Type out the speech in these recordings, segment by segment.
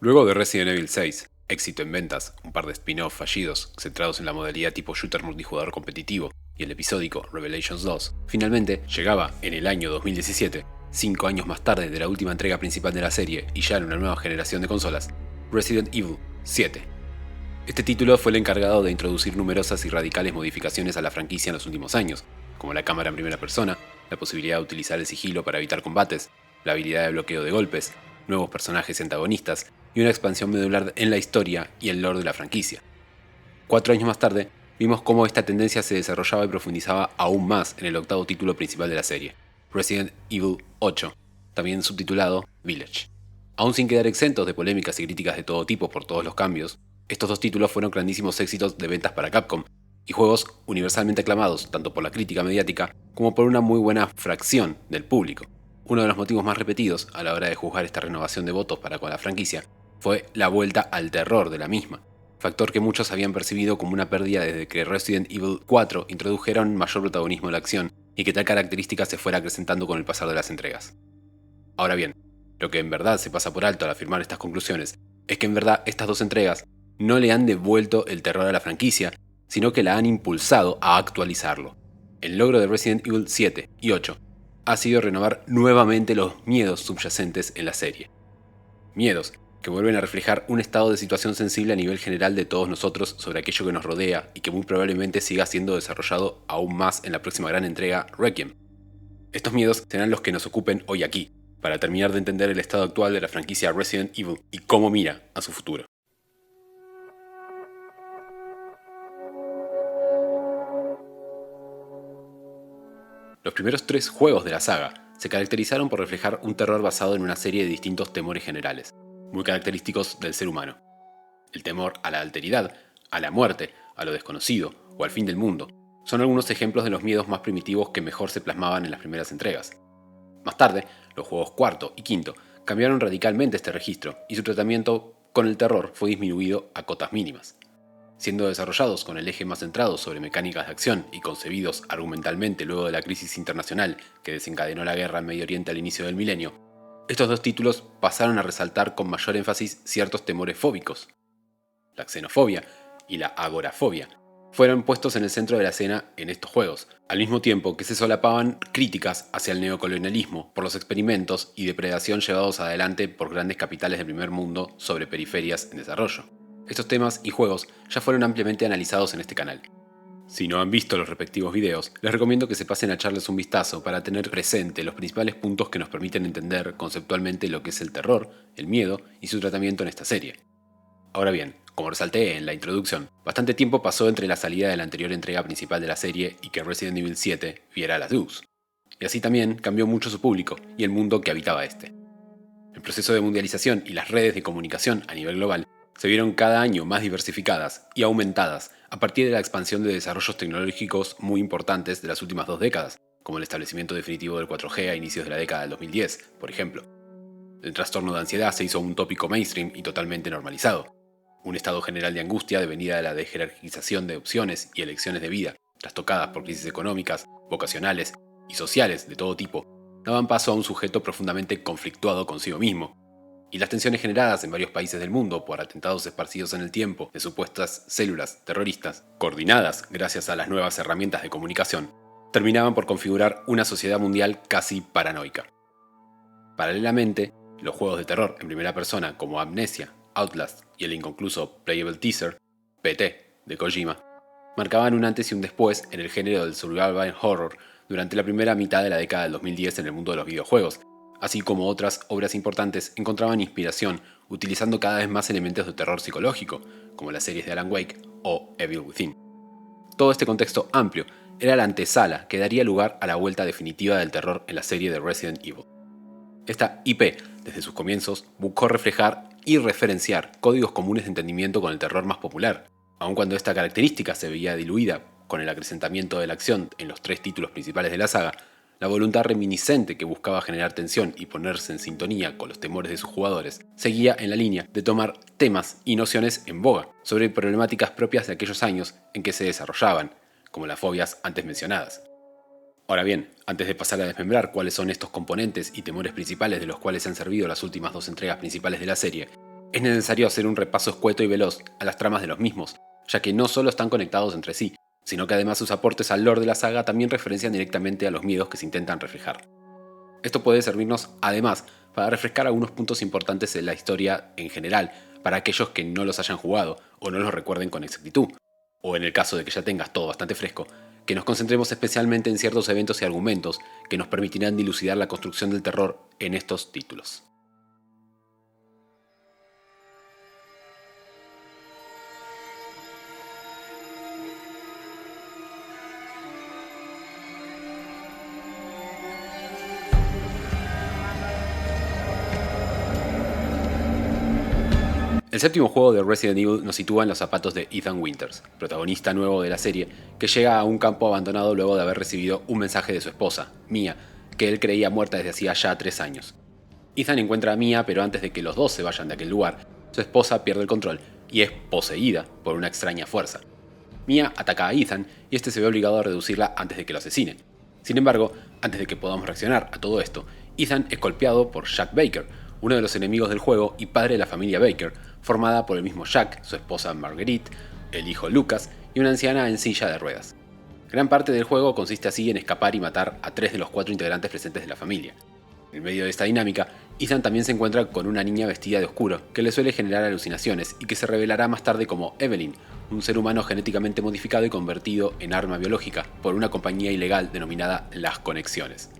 Luego de Resident Evil 6, éxito en ventas, un par de spin-off fallidos centrados en la modalidad tipo shooter multijugador competitivo y el episódico Revelations 2, finalmente llegaba en el año 2017, 5 años más tarde de la última entrega principal de la serie y ya en una nueva generación de consolas, Resident Evil 7. Este título fue el encargado de introducir numerosas y radicales modificaciones a la franquicia en los últimos años, como la cámara en primera persona, la posibilidad de utilizar el sigilo para evitar combates, la habilidad de bloqueo de golpes, nuevos personajes y antagonistas, y una expansión medular en la historia y el lore de la franquicia. 4 años más tarde, vimos cómo esta tendencia se desarrollaba y profundizaba aún más en el octavo título principal de la serie, Resident Evil 8, también subtitulado Village. Aún sin quedar exentos de polémicas y críticas de todo tipo por todos los cambios, estos dos títulos fueron grandísimos éxitos de ventas para Capcom, y juegos universalmente aclamados tanto por la crítica mediática como por una muy buena fracción del público. Uno de los motivos más repetidos a la hora de juzgar esta renovación de votos para con la franquicia fue la vuelta al terror de la misma, factor que muchos habían percibido como una pérdida desde que Resident Evil 4 introdujera un mayor protagonismo en la acción y que tal característica se fuera acrecentando con el pasar de las entregas. Ahora bien, lo que en verdad se pasa por alto al afirmar estas conclusiones es que en verdad estas dos entregas no le han devuelto el terror a la franquicia, sino que la han impulsado a actualizarlo. El logro de Resident Evil 7 y 8 ha sido renovar nuevamente los miedos subyacentes en la serie. Miedos que vuelven a reflejar un estado de situación sensible a nivel general de todos nosotros sobre aquello que nos rodea y que muy probablemente siga siendo desarrollado aún más en la próxima gran entrega, Requiem. Estos miedos serán los que nos ocupen hoy aquí, para terminar de entender el estado actual de la franquicia Resident Evil y cómo mira a su futuro. Los primeros 3 juegos de la saga se caracterizaron por reflejar un terror basado en una serie de distintos temores generales, muy característicos del ser humano. El temor a la alteridad, a la muerte, a lo desconocido o al fin del mundo son algunos ejemplos de los miedos más primitivos que mejor se plasmaban en las primeras entregas. Más tarde, los juegos cuarto y quinto cambiaron radicalmente este registro y su tratamiento con el terror fue disminuido a cotas mínimas. Siendo desarrollados con el eje más centrado sobre mecánicas de acción y concebidos argumentalmente luego de la crisis internacional que desencadenó la guerra en Medio Oriente al inicio del milenio, estos dos títulos pasaron a resaltar con mayor énfasis ciertos temores fóbicos. La xenofobia y la agorafobia fueron puestos en el centro de la escena en estos juegos, al mismo tiempo que se solapaban críticas hacia el neocolonialismo por los experimentos y depredación llevados adelante por grandes capitales del primer mundo sobre periferias en desarrollo. Estos temas y juegos ya fueron ampliamente analizados en este canal. Si no han visto los respectivos videos, les recomiendo que se pasen a echarles un vistazo para tener presente los principales puntos que nos permiten entender conceptualmente lo que es el terror, el miedo y su tratamiento en esta serie. Ahora bien, como resalté en la introducción, bastante tiempo pasó entre la salida de la anterior entrega principal de la serie y que Resident Evil 7 viera la luz. Y así también cambió mucho su público y el mundo que habitaba este. El proceso de mundialización y las redes de comunicación a nivel global se vieron cada año más diversificadas y aumentadas a partir de la expansión de desarrollos tecnológicos muy importantes de las últimas 2 décadas, como el establecimiento definitivo del 4G a inicios de la década del 2010, por ejemplo. El trastorno de ansiedad se hizo un tópico mainstream y totalmente normalizado. Un estado general de angustia devenida de la desjerarquización de opciones y elecciones de vida, trastocadas por crisis económicas, vocacionales y sociales de todo tipo, daban paso a un sujeto profundamente conflictuado consigo mismo, y las tensiones generadas en varios países del mundo por atentados esparcidos en el tiempo de supuestas células terroristas, coordinadas gracias a las nuevas herramientas de comunicación, terminaban por configurar una sociedad mundial casi paranoica. Paralelamente, los juegos de terror en primera persona como Amnesia, Outlast y el inconcluso Playable Teaser, PT, de Kojima, marcaban un antes y un después en el género del survival horror durante la primera mitad de la década del 2010 en el mundo de los videojuegos, así como otras obras importantes encontraban inspiración utilizando cada vez más elementos de terror psicológico, como las series de Alan Wake o Evil Within. Todo este contexto amplio era la antesala que daría lugar a la vuelta definitiva del terror en la serie de Resident Evil. Esta IP, desde sus comienzos, buscó reflejar y referenciar códigos comunes de entendimiento con el terror más popular, aun cuando esta característica se veía diluida con el acrecentamiento de la acción en los 3 títulos principales de la saga. La voluntad reminiscente que buscaba generar tensión y ponerse en sintonía con los temores de sus jugadores seguía en la línea de tomar temas y nociones en boga sobre problemáticas propias de aquellos años en que se desarrollaban, como las fobias antes mencionadas. Ahora bien, antes de pasar a desmembrar cuáles son estos componentes y temores principales de los cuales se han servido las últimas 2 entregas principales de la serie, Es necesario hacer un repaso escueto y veloz a las tramas de los mismos, ya que no solo están conectados entre sí, sino que además sus aportes al lore de la saga también referencian directamente a los miedos que se intentan reflejar. Esto puede servirnos, además, para refrescar algunos puntos importantes en la historia en general, para aquellos que no los hayan jugado o no los recuerden con exactitud, o en el caso de que ya tengas todo bastante fresco, que nos concentremos especialmente en ciertos eventos y argumentos que nos permitirán dilucidar la construcción del terror en estos títulos. El séptimo juego de Resident Evil nos sitúa en los zapatos de Ethan Winters, protagonista nuevo de la serie, que llega a un campo abandonado luego de haber recibido un mensaje de su esposa, Mia, que él creía muerta desde hacía ya 3 años. Ethan encuentra a Mia, pero antes de que los dos se vayan de aquel lugar, su esposa pierde el control y es poseída por una extraña fuerza. Mia ataca a Ethan y este se ve obligado a reducirla antes de que lo asesine. Sin embargo, antes de que podamos reaccionar a todo esto, Ethan es golpeado por Jack Baker, uno de los enemigos del juego y padre de la familia Baker, formada por el mismo Jack, su esposa Marguerite, el hijo Lucas y una anciana en silla de ruedas. Gran parte del juego consiste así en escapar y matar a 3 de los 4 integrantes presentes de la familia. En medio de esta dinámica, Ethan también se encuentra con una niña vestida de oscuro que le suele generar alucinaciones y que se revelará más tarde como Evelyn, un ser humano genéticamente modificado y convertido en arma biológica por una compañía ilegal denominada Las Conexiones.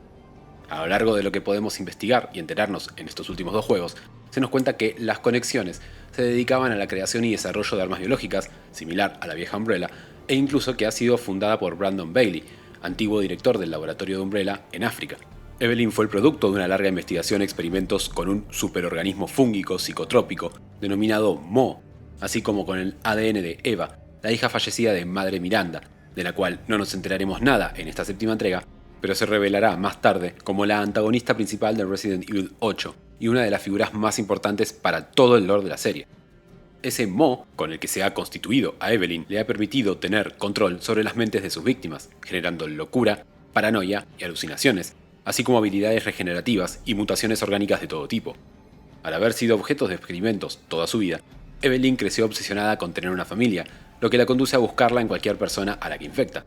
A lo largo de lo que podemos investigar y enterarnos en estos últimos 2 juegos, se nos cuenta que Las Conexiones se dedicaban a la creación y desarrollo de armas biológicas, similar a la vieja Umbrella, e incluso que ha sido fundada por Brandon Bailey, antiguo director del laboratorio de Umbrella en África. Evelyn fue el producto de una larga investigación y experimentos con un superorganismo fúngico psicotrópico denominado Mo, así como con el ADN de Eva, la hija fallecida de Madre Miranda, de la cual no nos enteraremos nada en esta séptima entrega, pero se revelará más tarde como la antagonista principal de Resident Evil 8 y una de las figuras más importantes para todo el lore de la serie. Ese Mo, con el que se ha constituido a Evelyn, le ha permitido tener control sobre las mentes de sus víctimas, generando locura, paranoia y alucinaciones, así como habilidades regenerativas y mutaciones orgánicas de todo tipo. Al haber sido objeto de experimentos toda su vida, Evelyn creció obsesionada con tener una familia, lo que la conduce a buscarla en cualquier persona a la que infecta.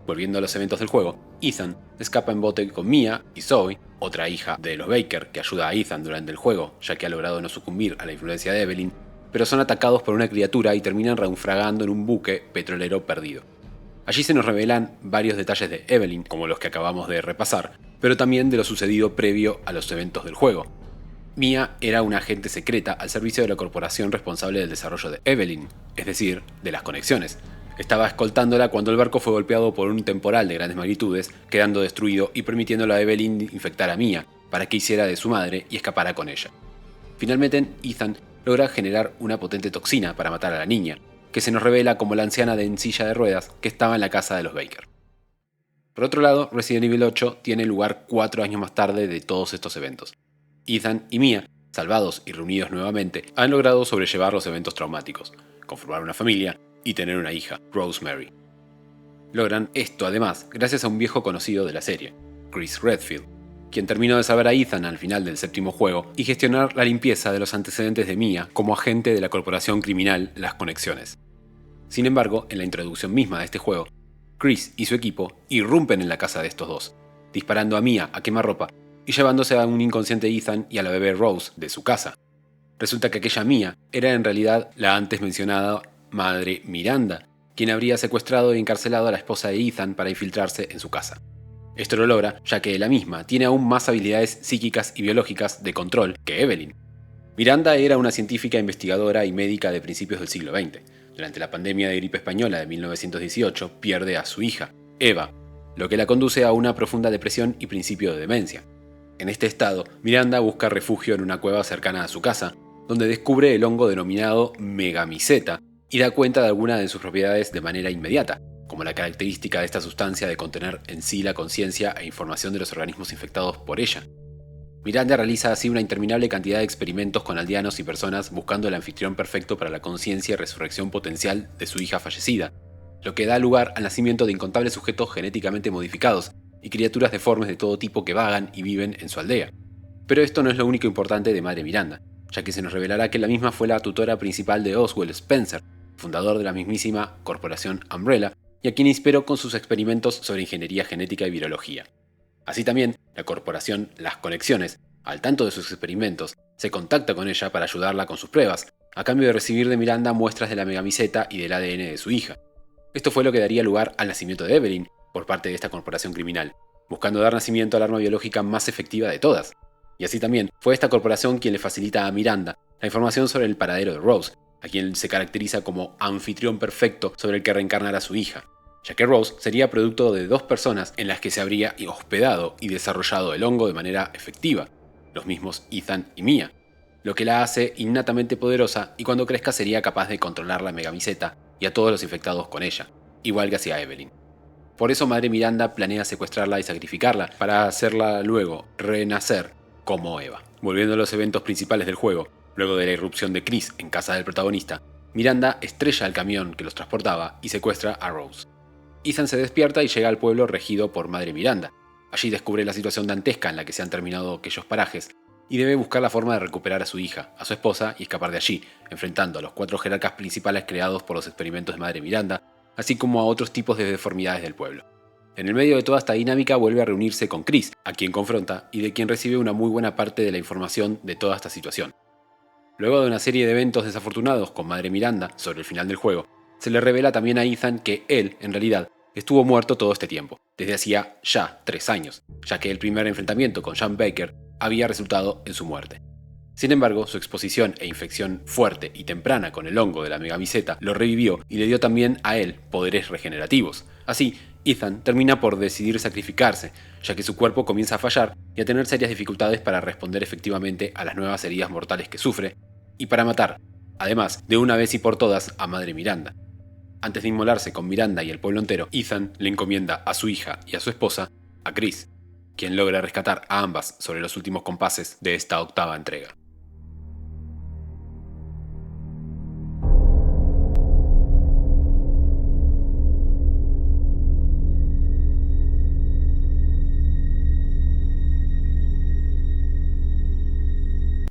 Volviendo a los eventos del juego, Ethan escapa en bote con Mia y Zoe, otra hija de los Baker que ayuda a Ethan durante el juego, ya que ha logrado no sucumbir a la influencia de Evelyn, pero son atacados por una criatura y terminan naufragando en un buque petrolero perdido. Allí se nos revelan varios detalles de Evelyn, como los que acabamos de repasar, pero también de lo sucedido previo a los eventos del juego. Mia era una agente secreta al servicio de la corporación responsable del desarrollo de Evelyn, es decir, de las conexiones. Estaba escoltándola cuando el barco fue golpeado por un temporal de grandes magnitudes, quedando destruido y permitiéndole a Evelyn infectar a Mia, para que hiciera de su madre y escapara con ella. Finalmente, Ethan logra generar una potente toxina para matar a la niña, que se nos revela como la anciana en silla de ruedas que estaba en la casa de los Baker. Por otro lado, Resident Evil 8 tiene lugar 4 años más tarde de todos estos eventos. Ethan y Mia, salvados y reunidos nuevamente, han logrado sobrellevar los eventos traumáticos, conformar una familia y tener una hija, Rosemary. Logran esto además gracias a un viejo conocido de la serie, Chris Redfield, quien terminó de saber a Ethan al final del séptimo juego y gestionar la limpieza de los antecedentes de Mia como agente de la corporación criminal Las Conexiones. Sin embargo, en la introducción misma de este juego, Chris y su equipo irrumpen en la casa de estos dos, disparando a Mia a quemarropa y llevándose a un inconsciente Ethan y a la bebé Rose de su casa. Resulta que aquella Mia era en realidad la antes mencionada Madre Miranda, quien habría secuestrado y encarcelado a la esposa de Ethan para infiltrarse en su casa. Esto lo logra ya que la misma tiene aún más habilidades psíquicas y biológicas de control que Evelyn. Miranda era una científica investigadora y médica de principios del siglo XX. Durante la pandemia de gripe española de 1918 pierde a su hija, Eva, lo que la conduce a una profunda depresión y principio de demencia. En este estado, Miranda busca refugio en una cueva cercana a su casa, donde descubre el hongo denominado megamiceta y da cuenta de algunas de sus propiedades de manera inmediata, como la característica de esta sustancia de contener en sí la conciencia e información de los organismos infectados por ella. Miranda realiza así una interminable cantidad de experimentos con aldeanos y personas buscando el anfitrión perfecto para la conciencia y resurrección potencial de su hija fallecida, lo que da lugar al nacimiento de incontables sujetos genéticamente modificados y criaturas deformes de todo tipo que vagan y viven en su aldea. Pero esto no es lo único importante de Madre Miranda. ya que se nos revelará que la misma fue la tutora principal de Oswald Spencer, fundador de la mismísima corporación Umbrella, y a quien inspiró con sus experimentos sobre ingeniería genética y virología. Así también, la corporación Las Conexiones, al tanto de sus experimentos, se contacta con ella para ayudarla con sus pruebas, a cambio de recibir de Miranda muestras de la megamiseta y del ADN de su hija. Esto fue lo que daría lugar al nacimiento de Evelyn por parte de esta corporación criminal, buscando dar nacimiento al arma biológica más efectiva de todas. Y así también fue esta corporación quien le facilita a Miranda la información sobre el paradero de Rose, a quien se caracteriza como anfitrión perfecto sobre el que reencarnar a su hija, ya que Rose sería producto de dos personas en las que se habría hospedado y desarrollado el hongo de manera efectiva, los mismos Ethan y Mia, lo que la hace innatamente poderosa y cuando crezca sería capaz de controlar la megamiseta y a todos los infectados con ella, igual que hacía Evelyn. Por eso Madre Miranda planea secuestrarla y sacrificarla para hacerla luego renacer como Eva. Volviendo a los eventos principales del juego, luego de la irrupción de Chris en casa del protagonista, Miranda estrella el camión que los transportaba y secuestra a Rose. Ethan se despierta y llega al pueblo regido por Madre Miranda. Allí descubre la situación dantesca en la que se han terminado aquellos parajes y debe buscar la forma de recuperar a su hija, a su esposa y escapar de allí, enfrentando a los 4 jerarcas principales creados por los experimentos de Madre Miranda, así como a otros tipos de deformidades del pueblo. En el medio de toda esta dinámica vuelve a reunirse con Chris, a quien confronta y de quien recibe una muy buena parte de la información de toda esta situación. Luego de una serie de eventos desafortunados con Madre Miranda sobre el final del juego, se le revela también a Ethan que él, en realidad, estuvo muerto todo este tiempo, desde hacía ya 3 años, ya que el primer enfrentamiento con Sean Baker había resultado en su muerte. Sin embargo, su exposición e infección fuerte y temprana con el hongo de la megamiseta lo revivió y le dio también a él poderes regenerativos. Así, Ethan termina por decidir sacrificarse, ya que su cuerpo comienza a fallar y a tener serias dificultades para responder efectivamente a las nuevas heridas mortales que sufre, y para matar, además de una vez y por todas, a Madre Miranda. Antes de inmolarse con Miranda y el pueblo entero, Ethan le encomienda a su hija y a su esposa a Chris, quien logra rescatar a ambas sobre los últimos compases de esta 8ª entrega.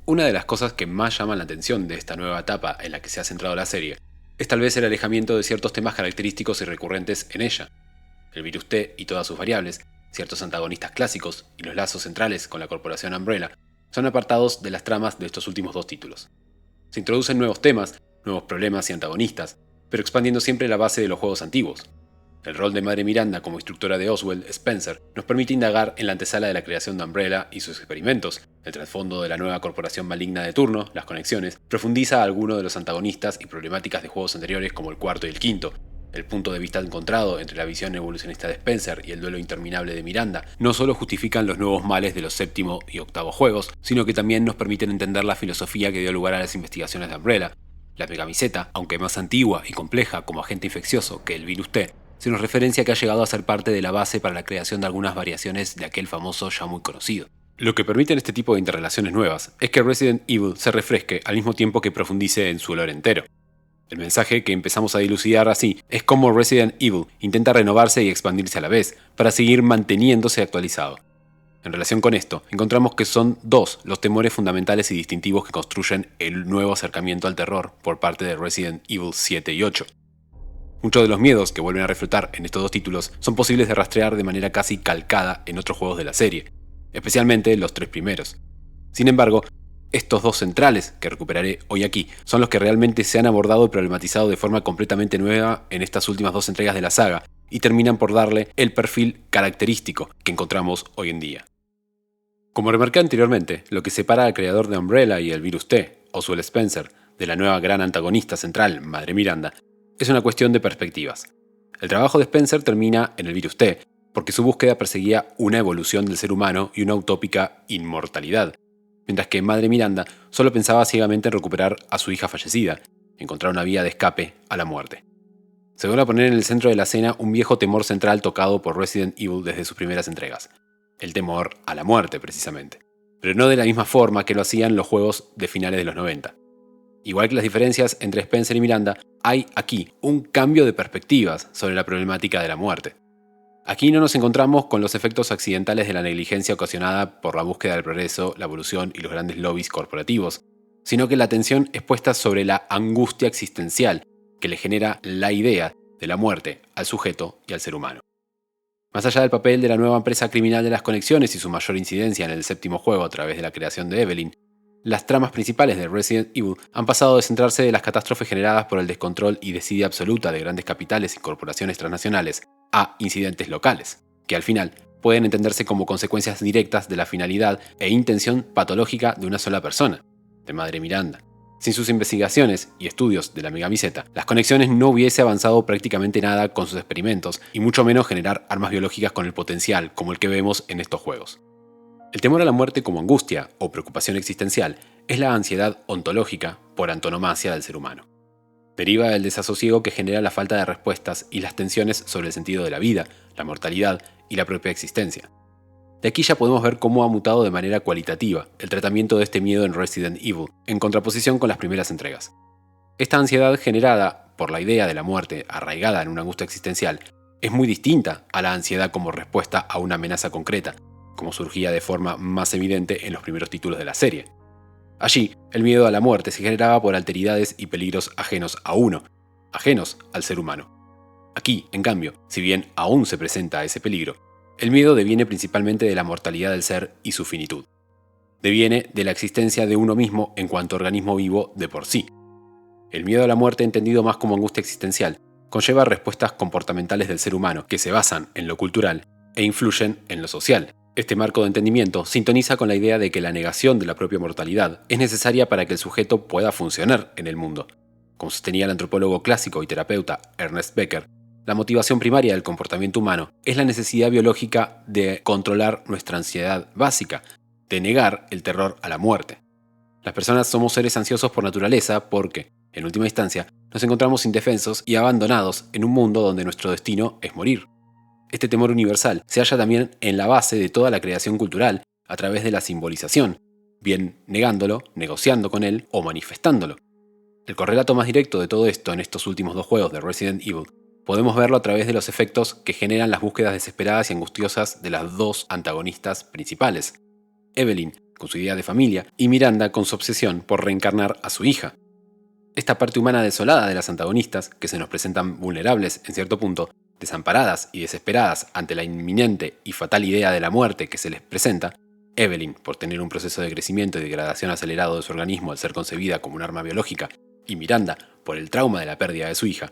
Una de las cosas que más llaman la atención de esta nueva etapa en la que se ha centrado la serie es tal vez el alejamiento de ciertos temas característicos y recurrentes en ella. El virus T y todas sus variables, ciertos antagonistas clásicos y los lazos centrales con la corporación Umbrella son apartados de las tramas de estos últimos 2 títulos. Se introducen nuevos temas, nuevos problemas y antagonistas, pero expandiendo siempre la base de los juegos antiguos. El rol de Madre Miranda como instructora de Oswald Spencer nos permite indagar en la antesala de la creación de Umbrella y sus experimentos. El trasfondo de la nueva corporación maligna de turno, Las Conexiones, profundiza algunos de los antagonistas y problemáticas de juegos anteriores como el 4 y el 5. El punto de vista encontrado entre la visión evolucionista de Spencer y el duelo interminable de Miranda no solo justifican los nuevos males de los 7º y 8º juegos, sino que también nos permiten entender la filosofía que dio lugar a las investigaciones de Umbrella. La megamiseta, aunque más antigua y compleja como agente infeccioso que el virus T, se nos referencia que ha llegado a ser parte de la base para la creación de algunas variaciones de aquel famoso ya muy conocido. Lo que permiten este tipo de interrelaciones nuevas es que Resident Evil se refresque al mismo tiempo que profundice en su lore entero. El mensaje que empezamos a dilucidar así es cómo Resident Evil intenta renovarse y expandirse a la vez, para seguir manteniéndose actualizado. En relación con esto, encontramos que son 2 los temores fundamentales y distintivos que construyen el nuevo acercamiento al terror por parte de Resident Evil 7 y 8. Muchos de los miedos que vuelven a reflotar en estos 2 títulos son posibles de rastrear de manera casi calcada en otros juegos de la serie, especialmente los 3 primeros. Sin embargo, estos 2 centrales, que recuperaré hoy aquí, son los que realmente se han abordado y problematizado de forma completamente nueva en estas últimas 2 entregas de la saga, y terminan por darle el perfil característico que encontramos hoy en día. Como remarqué anteriormente, lo que separa al creador de Umbrella y el virus T, Oswald Spencer, de la nueva gran antagonista central, Madre Miranda, es una cuestión de perspectivas. El trabajo de Spencer termina en el virus T, porque su búsqueda perseguía una evolución del ser humano y una utópica inmortalidad, mientras que Madre Miranda solo pensaba ciegamente en recuperar a su hija fallecida, encontrar una vía de escape a la muerte. Se vuelve a poner en el centro de la escena un viejo temor central tocado por Resident Evil desde sus primeras entregas, el temor a la muerte precisamente, pero no de la misma forma que lo hacían los juegos de finales de los 90. Igual que las diferencias entre Spencer y Miranda, hay aquí un cambio de perspectivas sobre la problemática de la muerte. Aquí no nos encontramos con los efectos accidentales de la negligencia ocasionada por la búsqueda del progreso, la evolución y los grandes lobbies corporativos, sino que la atención es puesta sobre la angustia existencial que le genera la idea de la muerte al sujeto y al ser humano. Más allá del papel de la nueva empresa criminal de las conexiones y su mayor incidencia en el séptimo juego a través de la creación de Evelyn, las tramas principales de Resident Evil han pasado de centrarse en las catástrofes generadas por el descontrol y desidia absoluta de grandes capitales y corporaciones transnacionales a incidentes locales, que al final pueden entenderse como consecuencias directas de la finalidad e intención patológica de una sola persona, de Madre Miranda. Sin sus investigaciones y estudios de la megamiseta, las conexiones no hubiese avanzado prácticamente nada con sus experimentos y mucho menos generar armas biológicas con el potencial como el que vemos en estos juegos. El temor a la muerte como angustia o preocupación existencial es la ansiedad ontológica por antonomasia del ser humano. Deriva del desasosiego que genera la falta de respuestas y las tensiones sobre el sentido de la vida, la mortalidad y la propia existencia. De aquí ya podemos ver cómo ha mutado de manera cualitativa el tratamiento de este miedo en Resident Evil, en contraposición con las primeras entregas. Esta ansiedad generada por la idea de la muerte arraigada en una angustia existencial es muy distinta a la ansiedad como respuesta a una amenaza concreta, como surgía de forma más evidente en los primeros títulos de la serie. Allí, el miedo a la muerte se generaba por alteridades y peligros ajenos a uno, ajenos al ser humano. Aquí, en cambio, si bien aún se presenta ese peligro, el miedo deviene principalmente de la mortalidad del ser y su finitud. Deviene de la existencia de uno mismo en cuanto organismo vivo de por sí. El miedo a la muerte, entendido más como angustia existencial, conlleva respuestas comportamentales del ser humano que se basan en lo cultural e influyen en lo social. Este marco de entendimiento sintoniza con la idea de que la negación de la propia mortalidad es necesaria para que el sujeto pueda funcionar en el mundo. Como sostenía el antropólogo clásico y terapeuta Ernest Becker, la motivación primaria del comportamiento humano es la necesidad biológica de controlar nuestra ansiedad básica, de negar el terror a la muerte. Las personas somos seres ansiosos por naturaleza porque, en última instancia, nos encontramos indefensos y abandonados en un mundo donde nuestro destino es morir. Este temor universal se halla también en la base de toda la creación cultural a través de la simbolización, bien negándolo, negociando con él o manifestándolo. El correlato más directo de todo esto en estos últimos dos juegos de Resident Evil podemos verlo a través de los efectos que generan las búsquedas desesperadas y angustiosas de las dos antagonistas principales, Evelyn con su idea de familia y Miranda con su obsesión por reencarnar a su hija. Esta parte humana desolada de las antagonistas, que se nos presentan vulnerables en cierto punto, desamparadas y desesperadas ante la inminente y fatal idea de la muerte que se les presenta, Evelyn, por tener un proceso de crecimiento y degradación acelerado de su organismo al ser concebida como un arma biológica, y Miranda, por el trauma de la pérdida de su hija,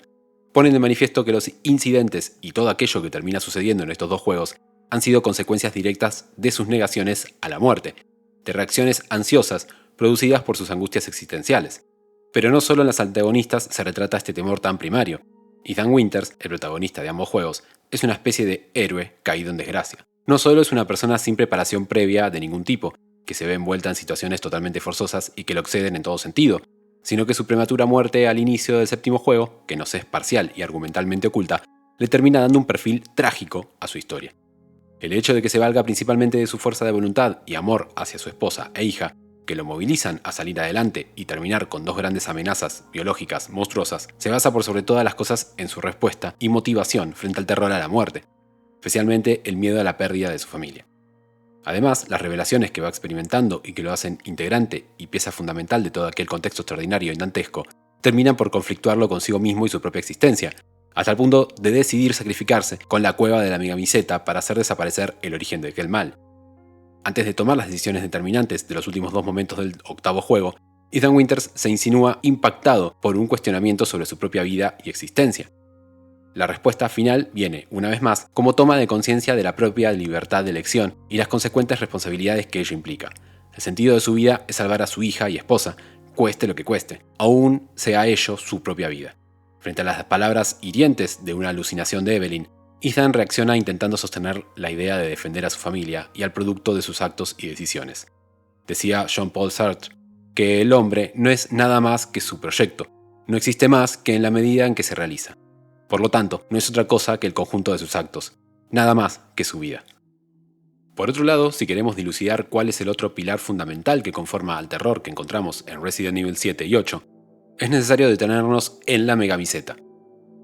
ponen de manifiesto que los incidentes y todo aquello que termina sucediendo en estos dos juegos han sido consecuencias directas de sus negaciones a la muerte, de reacciones ansiosas producidas por sus angustias existenciales. Pero no solo en las antagonistas se retrata este temor tan primario. Ethan Winters, el protagonista de ambos juegos, es una especie de héroe caído en desgracia. No solo es una persona sin preparación previa de ningún tipo, que se ve envuelta en situaciones totalmente forzosas y que lo exceden en todo sentido, sino que su prematura muerte al inicio del séptimo juego, que nos es parcial y argumentalmente oculta, le termina dando un perfil trágico a su historia. El hecho de que se valga principalmente de su fuerza de voluntad y amor hacia su esposa e hija, que lo movilizan a salir adelante y terminar con dos grandes amenazas biológicas monstruosas, se basa por sobre todas las cosas en su respuesta y motivación frente al terror a la muerte, especialmente el miedo a la pérdida de su familia. Además, las revelaciones que va experimentando y que lo hacen integrante y pieza fundamental de todo aquel contexto extraordinario y dantesco, terminan por conflictuarlo consigo mismo y su propia existencia, hasta el punto de decidir sacrificarse con la cueva de la megamiseta para hacer desaparecer el origen de aquel mal. Antes de tomar las decisiones determinantes de los últimos dos momentos del octavo juego, Ethan Winters se insinúa impactado por un cuestionamiento sobre su propia vida y existencia. La respuesta final viene, una vez más, como toma de conciencia de la propia libertad de elección y las consecuentes responsabilidades que ello implica. El sentido de su vida es salvar a su hija y esposa, cueste lo que cueste, aún sea ello su propia vida. Frente a las palabras hirientes de una alucinación de Evelyn, Ethan reacciona intentando sostener la idea de defender a su familia y al producto de sus actos y decisiones. Decía Jean-Paul Sartre que el hombre no es nada más que su proyecto, no existe más que en la medida en que se realiza. Por lo tanto, no es otra cosa que el conjunto de sus actos, nada más que su vida. Por otro lado, si queremos dilucidar cuál es el otro pilar fundamental que conforma al terror que encontramos en Resident Evil 7 y 8, es necesario detenernos en la megamiseta.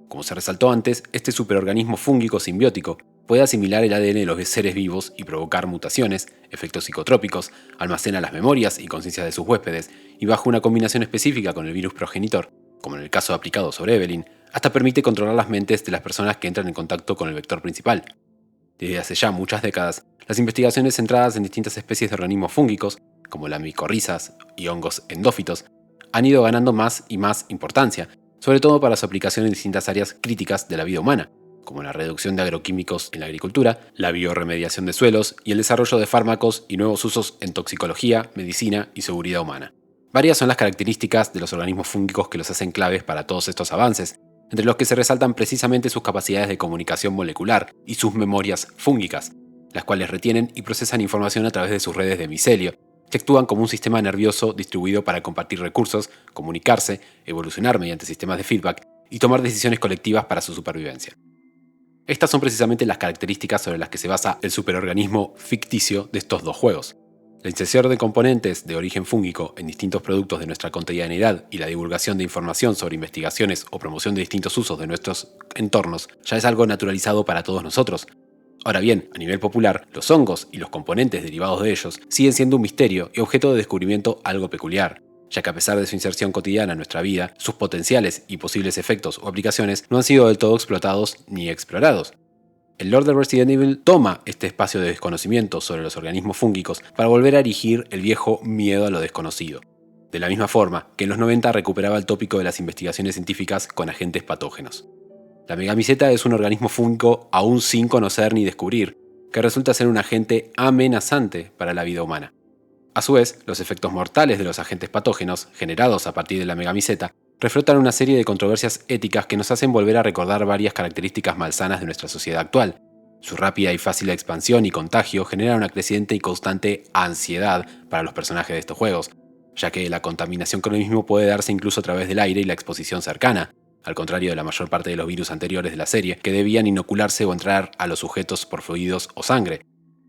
Como se resaltó antes, este superorganismo fúngico simbiótico puede asimilar el ADN de los seres vivos y provocar mutaciones, efectos psicotrópicos, almacena las memorias y conciencias de sus huéspedes, y bajo una combinación específica con el virus progenitor, como en el caso aplicado sobre Evelyn, hasta permite controlar las mentes de las personas que entran en contacto con el vector principal. Desde hace ya muchas décadas, las investigaciones centradas en distintas especies de organismos fúngicos, como las micorrizas y hongos endófitos, han ido ganando más y más importancia, sobre todo para su aplicación en distintas áreas críticas de la vida humana, como la reducción de agroquímicos en la agricultura, la biorremediación de suelos y el desarrollo de fármacos y nuevos usos en toxicología, medicina y seguridad humana. Varias son las características de los organismos fúngicos que los hacen claves para todos estos avances, entre los que se resaltan precisamente sus capacidades de comunicación molecular y sus memorias fúngicas, las cuales retienen y procesan información a través de sus redes de micelio, que actúan como un sistema nervioso distribuido para compartir recursos, comunicarse, evolucionar mediante sistemas de feedback y tomar decisiones colectivas para su supervivencia. Estas son precisamente las características sobre las que se basa el superorganismo ficticio de estos dos juegos. La inserción de componentes de origen fúngico en distintos productos de nuestra cotidianidad y la divulgación de información sobre investigaciones o promoción de distintos usos de nuestros entornos ya es algo naturalizado para todos nosotros. Ahora bien, a nivel popular, los hongos y los componentes derivados de ellos siguen siendo un misterio y objeto de descubrimiento algo peculiar, ya que a pesar de su inserción cotidiana en nuestra vida, sus potenciales y posibles efectos o aplicaciones no han sido del todo explotados ni explorados. El lore de Resident Evil toma este espacio de desconocimiento sobre los organismos fúngicos para volver a erigir el viejo miedo a lo desconocido, de la misma forma que en los 90 recuperaba el tópico de las investigaciones científicas con agentes patógenos. La megamiceta es un organismo fúngico aún sin conocer ni descubrir, que resulta ser un agente amenazante para la vida humana. A su vez, los efectos mortales de los agentes patógenos, generados a partir de la megamiceta, reflotan una serie de controversias éticas que nos hacen volver a recordar varias características malsanas de nuestra sociedad actual. Su rápida y fácil expansión y contagio genera una creciente y constante ansiedad para los personajes de estos juegos, ya que la contaminación con el mismo puede darse incluso a través del aire y la exposición cercana, al contrario de la mayor parte de los virus anteriores de la serie, que debían inocularse o entrar a los sujetos por fluidos o sangre.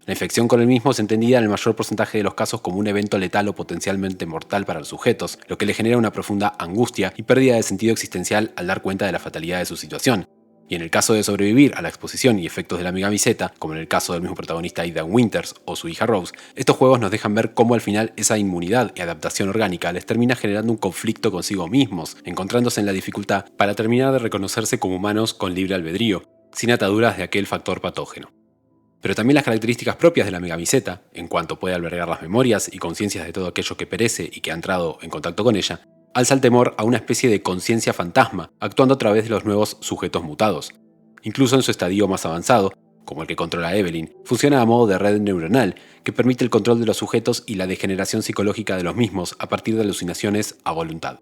La infección con el mismo es entendida en el mayor porcentaje de los casos como un evento letal o potencialmente mortal para los sujetos, lo que le genera una profunda angustia y pérdida de sentido existencial al dar cuenta de la fatalidad de su situación. Y en el caso de sobrevivir a la exposición y efectos de la megamiceta, como en el caso del mismo protagonista Aidan Winters o su hija Rose, estos juegos nos dejan ver cómo al final esa inmunidad y adaptación orgánica les termina generando un conflicto consigo mismos, encontrándose en la dificultad para terminar de reconocerse como humanos con libre albedrío, sin ataduras de aquel factor patógeno. Pero también las características propias de la megamiceta, en cuanto puede albergar las memorias y conciencias de todo aquello que perece y que ha entrado en contacto con ella, alza el temor a una especie de conciencia fantasma, actuando a través de los nuevos sujetos mutados. Incluso en su estadio más avanzado, como el que controla a Evelyn, funciona a modo de red neuronal, que permite el control de los sujetos y la degeneración psicológica de los mismos a partir de alucinaciones a voluntad.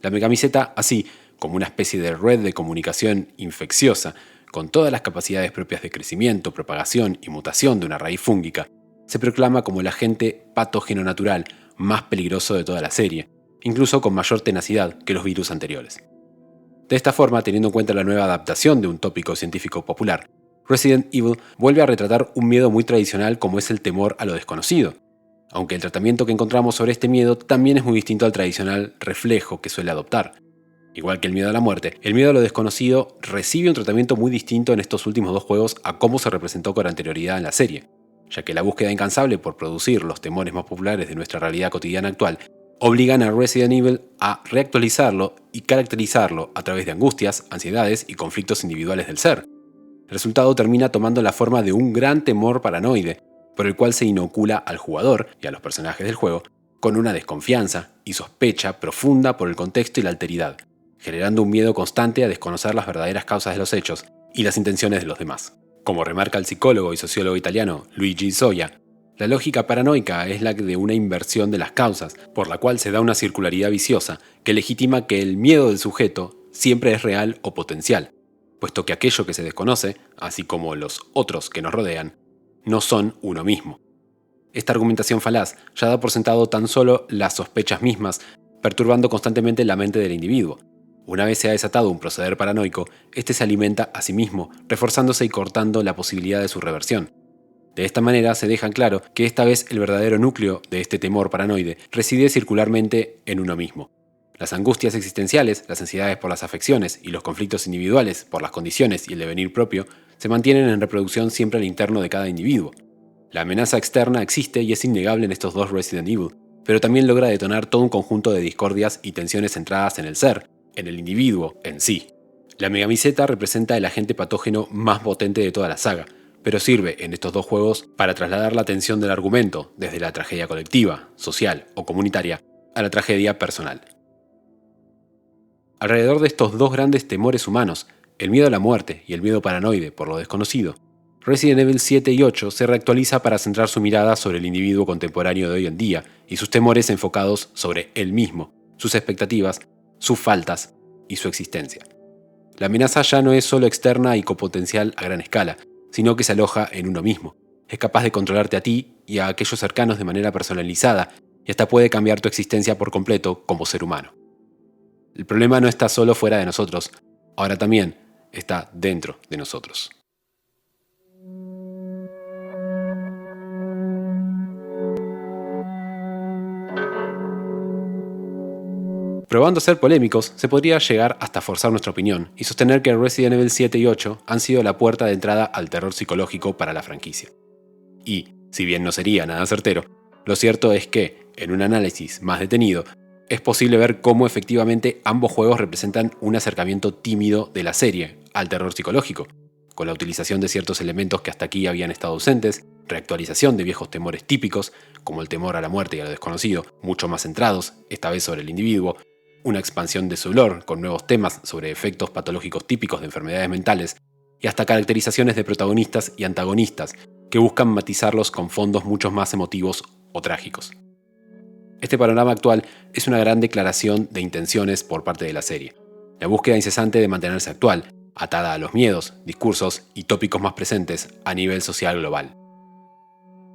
La megamiceta, así, como una especie de red de comunicación infecciosa, con todas las capacidades propias de crecimiento, propagación y mutación de una raíz fúngica, se proclama como el agente patógeno natural más peligroso de toda la serie, incluso con mayor tenacidad que los virus anteriores. De esta forma, teniendo en cuenta la nueva adaptación de un tópico científico popular, Resident Evil vuelve a retratar un miedo muy tradicional como es el temor a lo desconocido, aunque el tratamiento que encontramos sobre este miedo también es muy distinto al tradicional reflejo que suele adoptar. Igual que el miedo a la muerte, el miedo a lo desconocido recibe un tratamiento muy distinto en estos últimos dos juegos a cómo se representó con anterioridad en la serie, ya que la búsqueda incansable por producir los temores más populares de nuestra realidad cotidiana actual obligan a Resident Evil a reactualizarlo y caracterizarlo a través de angustias, ansiedades y conflictos individuales del ser. El resultado termina tomando la forma de un gran temor paranoide, por el cual se inocula al jugador y a los personajes del juego con una desconfianza y sospecha profunda por el contexto y la alteridad, generando un miedo constante a desconocer las verdaderas causas de los hechos y las intenciones de los demás. Como remarca el psicólogo y sociólogo italiano Luigi Zoya, la lógica paranoica es la de una inversión de las causas, por la cual se da una circularidad viciosa que legitima que el miedo del sujeto siempre es real o potencial, puesto que aquello que se desconoce, así como los otros que nos rodean, no son uno mismo. Esta argumentación falaz ya da por sentado tan solo las sospechas mismas, perturbando constantemente la mente del individuo. Una vez se ha desatado un proceder paranoico, este se alimenta a sí mismo, reforzándose y cortando la posibilidad de su reversión. De esta manera se deja claro que esta vez el verdadero núcleo de este temor paranoide reside circularmente en uno mismo. Las angustias existenciales, las ansiedades por las afecciones y los conflictos individuales por las condiciones y el devenir propio se mantienen en reproducción siempre al interno de cada individuo. La amenaza externa existe y es innegable en estos dos Resident Evil, pero también logra detonar todo un conjunto de discordias y tensiones centradas en el ser, en el individuo en sí. La megamiseta representa el agente patógeno más potente de toda la saga, pero sirve en estos dos juegos para trasladar la tensión del argumento desde la tragedia colectiva, social o comunitaria a la tragedia personal. Alrededor de estos dos grandes temores humanos, el miedo a la muerte y el miedo paranoide por lo desconocido, Resident Evil 7 y 8 se reactualiza para centrar su mirada sobre el individuo contemporáneo de hoy en día y sus temores enfocados sobre él mismo, sus expectativas, sus faltas y su existencia. La amenaza ya no es solo externa y copotencial a gran escala, sino que se aloja en uno mismo. Es capaz de controlarte a ti y a aquellos cercanos de manera personalizada y hasta puede cambiar tu existencia por completo como ser humano. El problema no está solo fuera de nosotros, ahora también está dentro de nosotros. Probando ser polémicos, se podría llegar hasta forzar nuestra opinión y sostener que Resident Evil 7 y 8 han sido la puerta de entrada al terror psicológico para la franquicia. Y, si bien no sería nada certero, lo cierto es que, en un análisis más detenido, es posible ver cómo efectivamente ambos juegos representan un acercamiento tímido de la serie al terror psicológico, con la utilización de ciertos elementos que hasta aquí habían estado ausentes, reactualización de viejos temores típicos, como el temor a la muerte y a lo desconocido, mucho más centrados, esta vez sobre el individuo, una expansión de su lore con nuevos temas sobre efectos patológicos típicos de enfermedades mentales, y hasta caracterizaciones de protagonistas y antagonistas que buscan matizarlos con fondos mucho más emotivos o trágicos. Este panorama actual es una gran declaración de intenciones por parte de la serie, la búsqueda incesante de mantenerse actual, atada a los miedos, discursos y tópicos más presentes a nivel social global.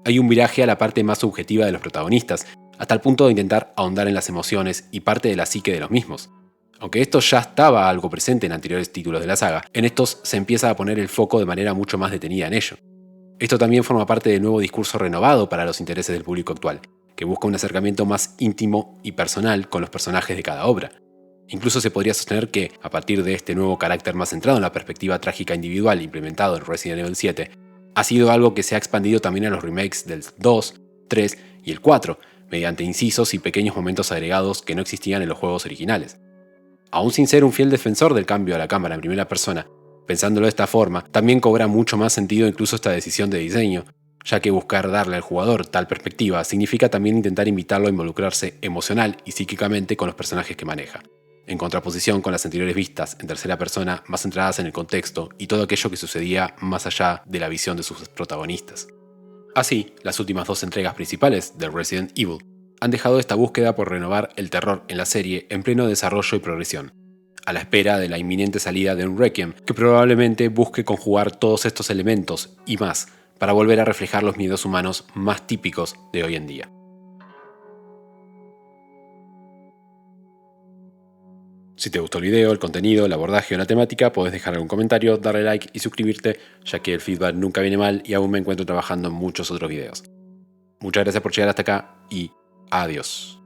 Hay un viraje a la parte más subjetiva de los protagonistas, hasta el punto de intentar ahondar en las emociones y parte de la psique de los mismos. Aunque esto ya estaba algo presente en anteriores títulos de la saga, en estos se empieza a poner el foco de manera mucho más detenida en ello. Esto también forma parte del nuevo discurso renovado para los intereses del público actual, que busca un acercamiento más íntimo y personal con los personajes de cada obra. Incluso se podría sostener que, a partir de este nuevo carácter más centrado en la perspectiva trágica individual implementado en Resident Evil 7, ha sido algo que se ha expandido también a los remakes del 2, 3 y el 4, mediante incisos y pequeños momentos agregados que no existían en los juegos originales. Aún sin ser un fiel defensor del cambio a la cámara en primera persona, pensándolo de esta forma, también cobra mucho más sentido incluso esta decisión de diseño, ya que buscar darle al jugador tal perspectiva significa también intentar invitarlo a involucrarse emocional y psíquicamente con los personajes que maneja, en contraposición con las anteriores vistas en tercera persona más centradas en el contexto y todo aquello que sucedía más allá de la visión de sus protagonistas. Así, las últimas dos entregas principales de Resident Evil han dejado esta búsqueda por renovar el terror en la serie en pleno desarrollo y progresión, a la espera de la inminente salida de un Requiem que probablemente busque conjugar todos estos elementos y más para volver a reflejar los miedos humanos más típicos de hoy en día. Si te gustó el video, el contenido, el abordaje o la temática, puedes dejar algún comentario, darle like y suscribirte, ya que el feedback nunca viene mal y aún me encuentro trabajando en muchos otros videos. Muchas gracias por llegar hasta acá y adiós.